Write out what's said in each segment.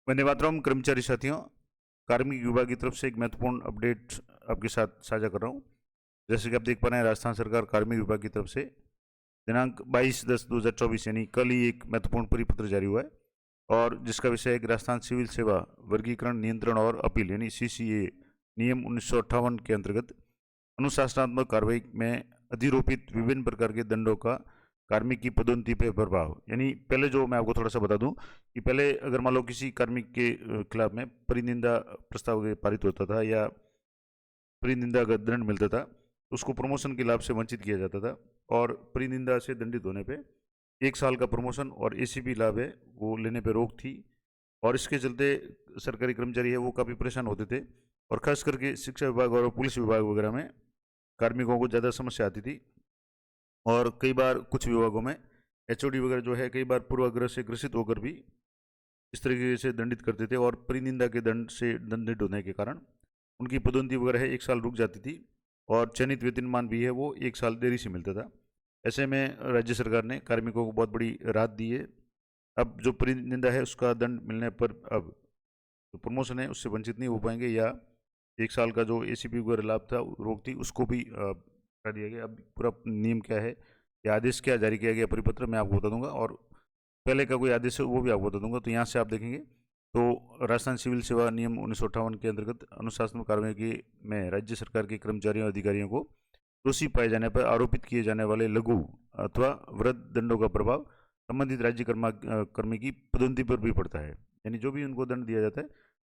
वंदे मातरम कर्मचारी साथियों, कार्मिक विभाग की तरफ से एक महत्वपूर्ण अपडेट आपके साथ साझा कर रहा हूँ। जैसे कि आप देख पा रहे हैं, राजस्थान सरकार कार्मिक विभाग की तरफ से दिनांक 22/10/2024 यानी कल ही एक महत्वपूर्ण परिपत्र जारी हुआ है, और जिसका विषय है कि राजस्थान सिविल सेवा वर्गीकरण नियंत्रण और अपील यानी CCA नियम 1958 के अंतर्गत अनुशासनात्मक कार्रवाई में अधिरोपित विभिन्न प्रकार के दंडों का कार्मिक की पदोन्नति पर प्रभाव। यानी पहले जो मैं आपको थोड़ा सा बता दूं कि पहले अगर मान लो किसी कार्मिक के खिलाफ में परिनिंदा प्रस्ताव पारित होता था या परिनिंदा का दंड मिलता था, तो उसको प्रमोशन के लाभ से वंचित किया जाता था, और परिनिंदा से दंडित होने पे 1 साल का प्रमोशन और ACP लाभ है वो लेने पे रोक थी। और इसके चलते सरकारी कर्मचारी है वो काफ़ी परेशान होते थे, और खास करके शिक्षा विभाग और पुलिस विभाग वगैरह में कार्मिकों को ज़्यादा समस्या आती थी। और कई बार कुछ विभागों में HOD वगैरह जो है कई बार पूर्वाग्रह से ग्रसित होकर भी इस तरीके से दंडित करते थे, और परिनिंदा के दंड से दंडित होने के कारण उनकी पदोन्नति वगैरह है 1 साल रुक जाती थी, और चयनित वेतनमान भी है वो 1 साल देरी से मिलता था। ऐसे में राज्य सरकार ने कार्मिकों को बहुत बड़ी राहत दी है। अब जो परिनिंदा है उसका दंड मिलने पर अब जो प्रमोशन है उससे वंचित नहीं हो पाएंगे, या 1 साल का जो ACP वगैरह लाभ था रोक थी उसको भी हटा दिया गया। अब पूरा नियम क्या है या आदेश क्या जारी किया गया परिपत्र मैं आपको बता दूंगा, और पहले का कोई आदेश है वो भी आपको बता दूंगा। तो यहाँ से आप देखेंगे तो राजस्थान सिविल सेवा नियम 1958 के अंतर्गत अनुशासनात्मक कार्रवाई में राज्य सरकार के कर्मचारियों और अधिकारियों को दोषी पाए जाने पर आरोपित किए जाने वाले लघु अथवा वृहद दंडों का प्रभाव संबंधित राज्य कर्मी की पदोन्नति पर भी पड़ता है। यानी जो भी उनको दंड दिया जाता है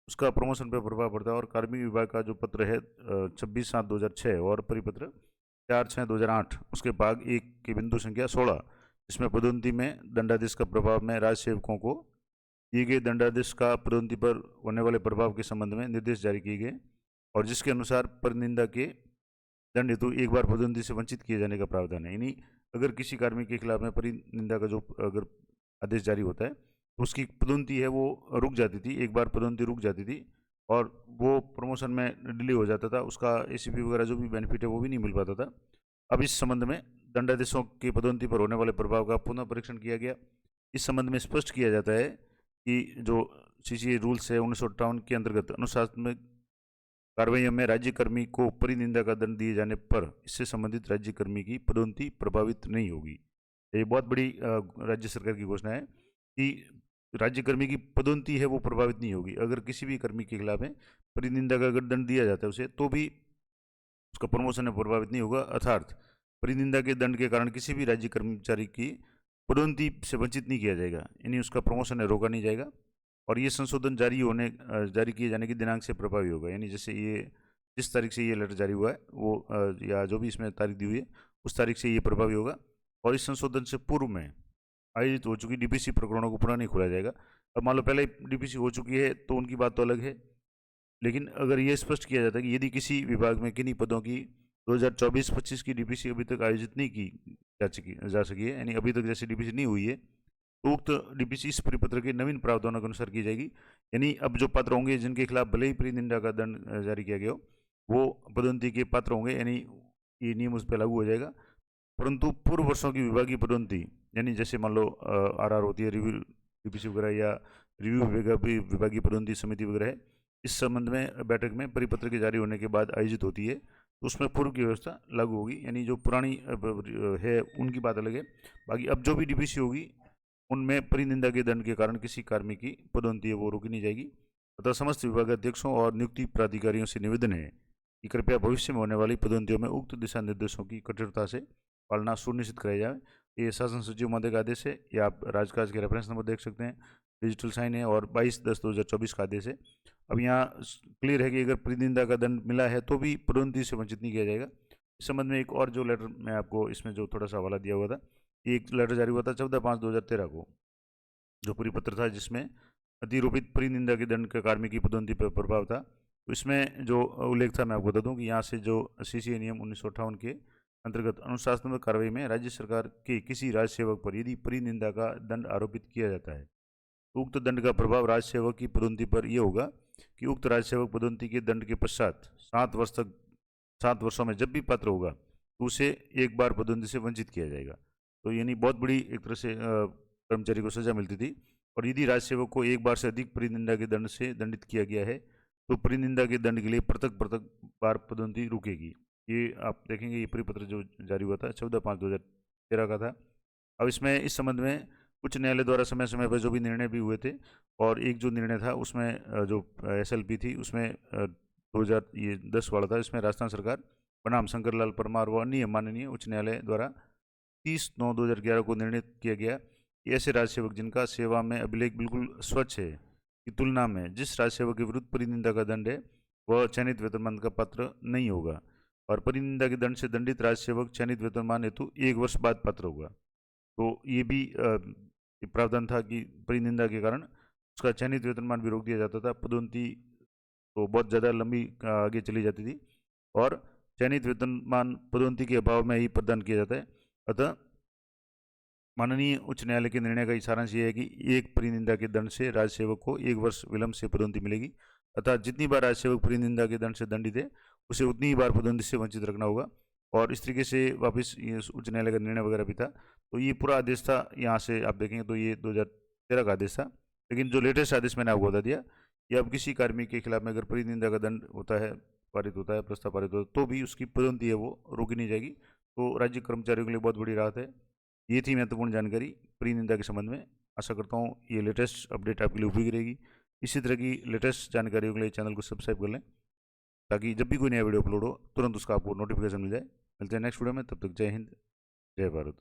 उसका प्रमोशन पर प्रभाव पड़ता है। और कार्मिक विभाग का जो पत्र है 26/7/2006 और परिपत्र 4/6/2008 उसके भाग 1 के बिंदु संख्या 16, इसमें पदोन्नति में दंडादेश का प्रभाव में राज्य सेवकों को दिए गए दंडादेश का पदोन्नति पर होने वाले प्रभाव के संबंध में निर्देश जारी किए गए, और जिसके अनुसार परिनिंदा के दंड हेतु एक बार पदोन्नति से वंचित किए जाने का प्रावधान है। यानी अगर किसी कार्मिक के खिलाफ में परिनिंदा का जो अगर आदेश जारी होता है तो उसकी पदोन्नति है वो रुक जाती थी, एक बार पदोन्नति रुक जाती थी, और वो प्रमोशन में डिले हो जाता था, उसका ACP वगैरह जो भी बेनिफिट है वो भी नहीं मिल पाता था। अब इस संबंध में दंडादेशों की पदोन्नति पर होने वाले प्रभाव का पुनः परीक्षण किया गया। इस संबंध में स्पष्ट किया जाता है कि जो CCA रूल्स है 1958 के अंतर्गत अनुशासनात्मक कार्रवाई में राज्य कर्मी को परिनिंदा का दंड दिए जाने पर इससे संबंधित राज्य कर्मी की पदोन्नति प्रभावित नहीं होगी। ये बहुत बड़ी राज्य सरकार की घोषणा है कि राज्य कर्मी की पदोन्नति है वो प्रभावित नहीं होगी। अगर किसी भी कर्मी के खिलाफ में परिनिंदा का अगर दंड दिया जाता है उसे, तो भी उसका प्रमोशन प्रभावित नहीं होगा। अर्थात परिनिंदा के दंड के कारण किसी भी राज्य कर्मचारी की पदोन्नति से वंचित नहीं किया जाएगा, यानी उसका प्रमोशन रोका नहीं जाएगा। और ये संशोधन जारी किए जाने की दिनांक से प्रभावी होगा। यानी जैसे ये जिस तारीख से ये लेटर जारी हुआ है वो या जो भी इसमें तारीख दी हुई है उस तारीख से ये प्रभावी होगा। और इस संशोधन से पूर्व में आयोजित हो चुकी DPC प्रकरणों को पुनः नहीं खोला जाएगा। अब मान लो पहले DPC हो चुकी है तो उनकी बात तो अलग है, लेकिन अगर ये स्पष्ट किया जाता है कि यदि किसी विभाग में किन्हीं पदों की 2024-25 की DPC अभी तक आयोजित नहीं की जा सकी है, यानी अभी तक जैसे DPC नहीं हुई है, तो उक्त DPC इस परिपत्र के नवीन प्रावधानों के अनुसार की जाएगी। यानी अब जो पात्र होंगे जिनके खिलाफ भले ही परिनिंदा का दंड जारी किया गया हो वो पदोन्नति के पात्र होंगे, यानी ये नियम उस पर लागू हो जाएगा। परंतु पूर्व वर्षों की विभागीय पदोन्नति, यानी जैसे मान लो RR होती है, रिव्यू DPC वगैरह, या रिव्यू विभागीय पदोन्नति समिति वगैरह है, इस संबंध में बैठक में परिपत्र के जारी होने के बाद आयोजित होती है, तो उसमें पूर्व की व्यवस्था लागू होगी। यानी जो पुरानी है उनकी बात अलग है, बाकी अब जो भी DPC होगी उनमें परिनिंदा के दंड के कारण किसी कार्मिक की पदोन्नति वो रोकी नहीं जाएगी। अतः समस्त विभागाध्यक्षों और नियुक्ति प्राधिकारियों से निवेदन है कि कृपया भविष्य में होने वाली पदोन्नतियों में उक्त दिशा निर्देशों की कठोरता से पालना सुनिश्चित कराई जाए। ये शासन सचिव महोदय का आदेश है, या आप राजकाज के रेफरेंस नंबर देख सकते हैं, डिजिटल साइन है, और 22/10/2024 का आदेश है। अब यहाँ क्लियर है कि अगर परिनिंदा का दंड मिला है तो भी पदोन्नति से वंचित नहीं किया जाएगा। इस संबंध में एक और जो लेटर मैं आपको इसमें जो थोड़ा सा हवाला दिया हुआ था, एक लेटर जारी हुआ था 14/5/2013 को, जो परिपत्र था जिसमें अतिरोपित परिनिंदा के दंड का कार्मिक की पदोन्नति पर प्रभाव था। तो इसमें जो उल्लेख था मैं आपको बता दूं कि यहाँ से जो CCA नियम 1958 के अंतर्गत अनुशासनात्मक कार्रवाई में राज्य सरकार के किसी राज्य सेवक पर यदि परिनिंदा का दंड आरोपित किया जाता है तो उक्त दंड का प्रभाव राज्य सेवक की पदोन्नति पर यह होगा कि उक्त राज्य सेवक पदोन्नति के दंड के पश्चात 7 वर्षों में जब भी पात्र होगा तो उसे एक बार पदोन्नति से वंचित किया जाएगा। तो यानी बहुत बड़ी एक तरह से कर्मचारी को सजा मिलती थी, और यदि राजसेवक को एक बार से अधिक परिनिंदा के दंड से दंडित किया गया है तो परिनिंदा के दंड के लिए पृथक पृथक बार पदोन्नति रुकेगी। ये आप देखेंगे, ये परिपत्र जो जारी हुआ था 14/5/2013 का था। अब इसमें इस संबंध में उच्च न्यायालय द्वारा समय समय पर जो भी निर्णय भी हुए थे, और एक जो निर्णय था उसमें जो SLP थी उसमें 2010 वाला था, इसमें राजस्थान सरकार बनाम शंकरलाल परमार व अन्य माननीय उच्च न्यायालय द्वारा 30/9/2011 को निर्णित किया गया कि ऐसे राजसेवक जिनका सेवा में अभिलेख बिल्कुल स्वच्छ है की तुलना में जिस राजसेवक के विरुद्ध परिनिंदा का दंड है वह चयनित वेतनमान का पात्र नहीं होगा, और परिनिंदा के दंड से दंडित राजसेवक चयनित वेतनमान हेतु 1 वर्ष बाद पात्र होगा। तो ये भी प्रावधान था कि परिनिंदा के कारण उसका चयनित वेतनमान भी रोक दिया जाता था, पदोन्नति तो बहुत ज़्यादा लंबी आगे चली जाती थी, और चयनित वेतनमान पदोन्नति के अभाव में ही प्रदान किया जाता है। अतः माननीय उच्च न्यायालय के निर्णय का सारांश ये है कि एक परिनिंदा के दंड से राजसेवक को 1 वर्ष विलंब से पदोन्नति मिलेगी, अतः जितनी बार राजसेवक परिनिंदा के दंड से दंडित है उसे उतनी ही बार पदोन्नति से वंचित रखना होगा। और इस तरीके से वापस ये उच्च न्यायालय का निर्णय वगैरह भी था। तो ये पूरा आदेश था, यहाँ से आप देखेंगे तो ये 2013 का आदेश था। लेकिन जो लेटेस्ट आदेश मैंने आपको बता दिया, ये अब किसी कार्मिक के खिलाफ में अगर परिनिंदा का दंड होता है, पारित होता है, प्रस्ताव पारित होता है, तो भी उसकी पदोन्नति है वो रोकी नहीं जाएगी। तो राज्य कर्मचारियों के लिए बहुत बड़ी राहत है। ये थी महत्वपूर्ण जानकारी परिनिंदा के संबंध में। आशा करता हूँ ये लेटेस्ट अपडेट आपके लिए उपयोगी रहेगी। इसी तरह की लेटेस्ट जानकारियों के लिए चैनल को सब्सक्राइब कर लें, ताकि जब भी कोई नया वीडियो अपलोड हो तुरंत उसका आपको नोटिफिकेशन मिल जाए। मिलते हैं नेक्स्ट वीडियो में, तब तक जय हिंद, जय भारत।